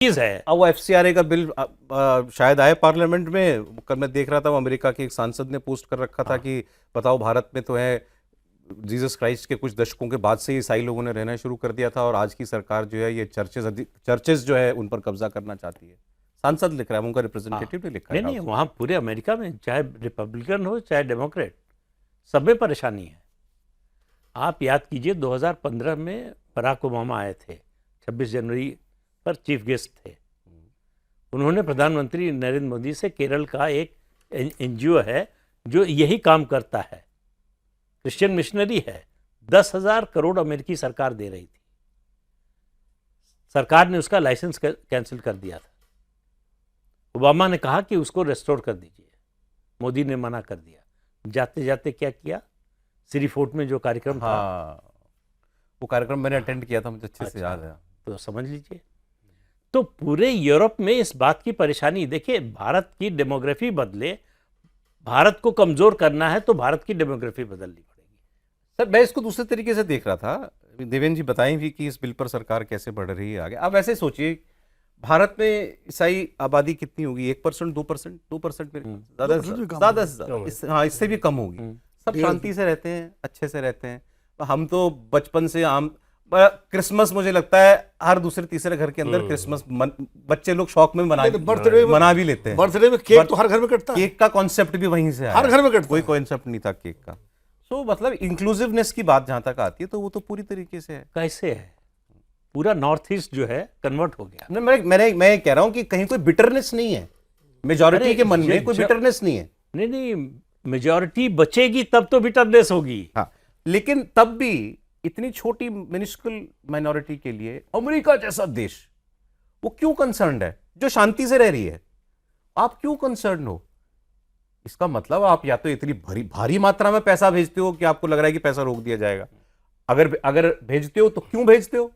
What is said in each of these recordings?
चीज है। अब वो एफसीआरए का बिल शायद आए पार्लियामेंट में। कल मैं देख रहा था, वो अमेरिका के एक सांसद ने पोस्ट कर रखा था कि बताओ, भारत में तो है जीसस क्राइस्ट के कुछ दशकों के बाद से ईसाई लोगों ने रहना शुरू कर दिया था, और आज की सरकार जो है ये चर्चेज जो है उन पर कब्जा करना चाहती है। सांसद लिख रहा है, उनका रिप्रेजेंटेटिव ने लिखा है। नहीं, वहां पूरे अमेरिका में चाहे रिपब्लिकन हो चाहे डेमोक्रेट, सब में परेशानी है। आप याद कीजिए 2015 में बराक ओबामा आए थे, 26 जनवरी पर चीफ गेस्ट थे। उन्होंने प्रधानमंत्री नरेंद्र मोदी से केरल का एक एनजीओ है जो यही काम करता है, क्रिश्चियन मिशनरी है, 10,000 करोड़ अमेरिकी सरकार दे रही थी। सरकार ने उसका लाइसेंस कैंसिल कर दिया था। ओबामा ने कहा कि उसको रेस्टोर कर दीजिए, मोदी ने मना कर दिया। जाते जाते क्या किया, सिरी फोर्ट में जो कार्यक्रम था, वो कार्यक्रम मैंने अटेंड किया था, मुझे अच्छे से याद है। तो समझ लीजिए, तो पूरे यूरोप में इस बात की परेशानी। देखिए, भारत की डेमोग्राफी बदले, भारत को कमजोर करना है तो भारत की डेमोग्राफी बदलनी पड़ेगी। सर, मैं इसको दूसरे तरीके से देख रहा था। देवेंद्र जी बताएं भी कि इस बिल पर सरकार कैसे बढ़ रही है आगे। अब ऐसे सोचिए, भारत में ईसाई आबादी कितनी होगी? 1%, 2%, 2% में ज्यादा से, हाँ, इससे भी कम होगी। सब शांति से रहते हैं, अच्छे से रहते हैं। हम तो बचपन से क्रिसमस, मुझे लगता है हर दूसरे तीसरे घर के अंदर क्रिसमस बच्चे लोग शौक में मना भी लेते हैं। बर्थडे में केक तो हर घर में कटता है। केक का कॉन्सेप्ट भी वहीं से आया, हर घर में कटता, कोई कॉन्सेप्ट नहीं था केक का। तो मतलब इंक्लूसिवनेस की बात जहां तक आती है तो वो तो पूरी तरीके से है। कैसे है, पूरा नॉर्थ ईस्ट जो है कन्वर्ट हो गया। मैं कह रहा हूं कि कहीं कोई बिटरनेस नहीं है, मेजॉरिटी के मन में कोई बिटरनेस नहीं है। नहीं, मेजॉरिटी बचेगी तब तो बिटरनेस होगी। हाँ, लेकिन तब भी इतनी छोटी मिनिस्कुल माइनॉरिटी के लिए अमेरिका जैसा देश वो क्यों कंसर्न्ड है, जो शांति से रह रही है? आप क्यों कंसर्न हो? इसका मतलब आप या तो इतनी भारी मात्रा में पैसा भेजते हो कि आपको लग रहा है कि पैसा रोक दिया जाएगा। अगर भेजते हो तो क्यों भेजते हो,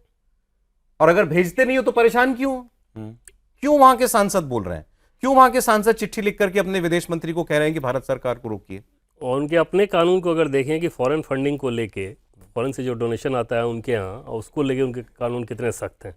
और अगर भेजते नहीं हो तो परेशान क्यों? क्यों वहां के सांसद बोल रहे हैं, क्यों वहां के सांसद चिट्ठी लिख करके अपने विदेश मंत्री को कह रहे हैं कि भारत सरकार को रोकिए? और उनके अपने कानून को अगर देखें कि फॉरेन फंडिंग को लेके, फॉरेन से जो डोनेशन आता है उनके यहाँ, और उसको लेके उनके कानून कितने सख्त हैं।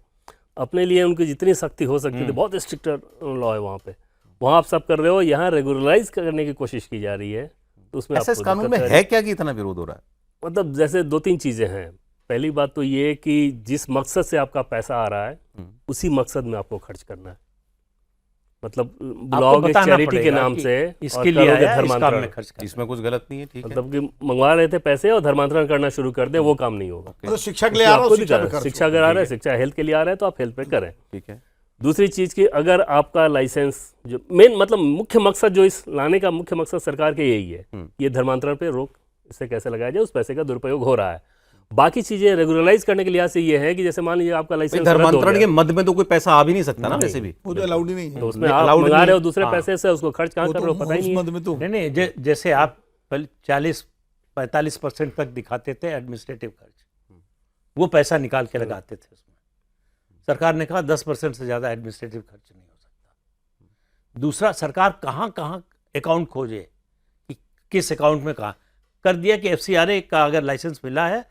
अपने लिए उनकी जितनी सख्ती हो सकती थी, बहुत स्ट्रिक्ट लॉ है वहाँ पे। वहाँ आप सब कर रहे हो, यहाँ रेगुलराइज करने की कोशिश की जा रही है। तो उसमें ऐसा इस कानून में है क्या कि इतना विरोध हो रहा है? मतलब जैसे 2-3 चीज़ें हैं। पहली बात तो ये कि जिस मकसद से आपका पैसा आ रहा है उसी मकसद में आपको खर्च करना है। मतलब ब्लॉग चैरिटी के नाम से इसके लिए धर्मांतरण में खर्च करना, इसमें कुछ गलत नहीं है, ठीक है। मतलब कि मंगवा रहे थे पैसे और धर्मांतरण करना शुरू कर दे, वो काम नहीं होगा। मतलब शिक्षा के लिए आ रहा है, शिक्षा अगर आ रहा है, शिक्षा हेल्थ के लिए आ रहा है तो आप हेल्थ पे करें, ठीक है। दूसरी चीज़ की, अगर आपका लाइसेंस जो मेन मतलब मुख्य मकसद, जो इस लाने का मुख्य मकसद सरकार के यही है, ये धर्मांतरण पे रोक इससे कैसे लगाया जाए, उस पैसे का दुरुपयोग हो रहा है। बाकी चीजें रेगुलराइज करने के लिहाज से ये है कि जैसे मान लीजिए आपका लाइसेंस धर्मांतरण के मद में तो कोई पैसा आ भी नहीं सकता ना, वैसे भी वो तो अलाउड ही नहीं है। तो उसमें आप मंगा रहे हो दूसरे पैसे से, उसको खर्च कहाँ कर रहे हो पता ही नहीं है। नहीं, जैसे आप 40-45% तक दिखाते थे एडमिनिस्ट्रेटिव खर्च, वो पैसा निकाल के लगाते थे उसमें। सरकार ने कहा 10% से ज्यादा एडमिनिस्ट्रेटिव खर्च नहीं हो सकता। दूसरा, सरकार कहाँ कहाँ अकाउंट खोजे कि किस अकाउंट में कहाँ, कर दिया कि एफसीआरए का अगर लाइसेंस मिला है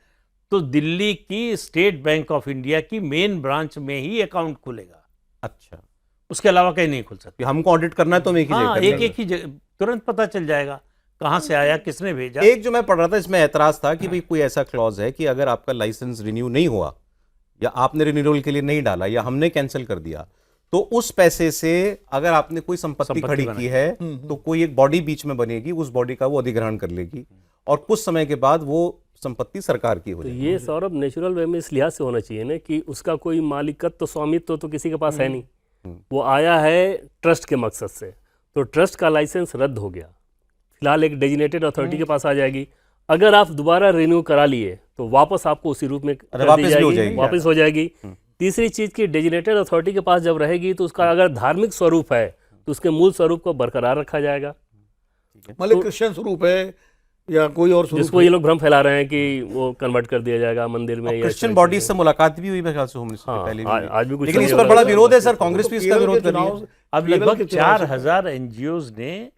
तो दिल्ली की स्टेट बैंक ऑफ इंडिया की मेन ब्रांच में ही अकाउंट खुलेगा। अच्छा, उसके अलावा कहीं नहीं खुल सकती। हमको ऑडिट करना है तो एक ही तुरंत पता चल जाएगा कहां से आया, किसने भेजा। एक जो मैं पढ़ रहा था इसमें ऐतराज था कि भाई कोई ऐसा क्लॉज है कि अगर आपका लाइसेंस रिन्यू नहीं हुआ, या आपने रिन्यूअल के लिए नहीं डाला, या हमने कैंसिल कर दिया, तो उस पैसे से अगर आपने कोई संपत्ति खड़ी की है तो कोई एक बॉडी बीच में बनेगी, उस बॉडी का वो अधिग्रहण कर लेगी और कुछ समय के बाद वो संपत्ति सरकार की हो जाएगी। तो ये सौरभ नेचुरल वे में इस लिहाज से होना चाहिए ना कि उसका कोई मालिकत्व, स्वामित्व तो किसी के पास है नहीं, वो आया है ट्रस्ट के मकसद से, तो ट्रस्ट का लाइसेंस रद्द हो गया, फिलहाल एक डेजिग्नेटेड अथॉरिटी के पास आ जाएगी। अगर आप दोबारा रिन्यू करा लिए तो वापस आपको उसी रूप में वापस हो जाएगी। तीसरी चीज की, डेजिग्नेटेड अथॉरिटी के पास जब रहेगी तो उसका अगर धार्मिक स्वरूप है तो उसके मूल स्वरूप को बरकरार रखा जाएगा। मतलब क्रिश्चियन स्वरूप है या कोई और स्वरूप, जिसको ये लोग भ्रम फैला रहे हैं कि वो कन्वर्ट कर दिया जाएगा मंदिर में। क्रिश्चियन बॉडीज से मुलाकात भी हुई मेरे ख्याल से होम मिनिस्टर पहले भी, आज भी कुछ, लेकिन इस पर बड़ा विरोध है सर, कांग्रेस भी इसका विरोध कर रही है। अब लगभग 4000 एनजीओज ने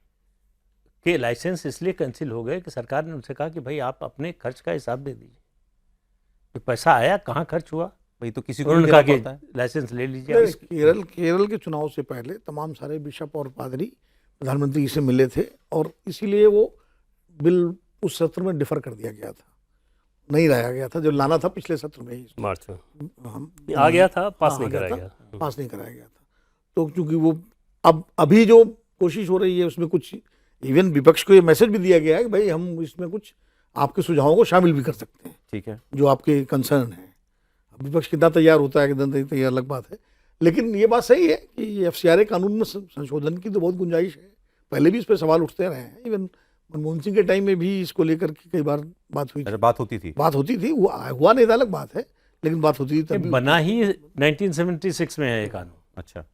के लाइसेंस इसलिए कैंसिल हो गए कि सरकार ने उनसे कहा कि भाई आप अपने खर्च का हिसाब दे दीजिए, पैसा आया कहाँ खर्च हुआ, भाई तो किसी को भी उन्होंने देना कहा कि पड़ता है। लाइसेंस ले लीजिए नहीं, आप। केरल के चुनाव से पहले तमाम सारे बिशप और पादरी प्रधानमंत्री से मिले थे और इसीलिए वो बिल उस सत्र में डिफर कर दिया गया था, नहीं लाया गया था, जो लाना था पिछले सत्र में ही मार्च में हम आ गया था, पास हाँ, नहीं आ गया कराया था, गया। पास नहीं कराया गया था। तो क्योंकि वो अब अभी जो कोशिश हो रही है उसमें कुछ इवन विपक्ष को ये मैसेज भी दिया गया है कि भाई हम इसमें कुछ आपके सुझावों को शामिल भी कर सकते हैं, ठीक है। जो आपके कंसर्न है। अब विपक्ष कितना तैयार होता है, कितना नहीं तैयार, अलग बात है। लेकिन ये बात सही है कि एफसीआरए कानून में संशोधन की तो बहुत गुंजाइश है, पहले भी इस पर सवाल उठते रहे हैं। इवन मनमोहन सिंह के टाइम में भी इसको लेकर के कई बार बात हुई अच्छा, थी, बात होती थी। हुआ नहीं था, अलग बात है, लेकिन बात होती थी ये तभी। बना ही 1976 में है ये कानून। अच्छा,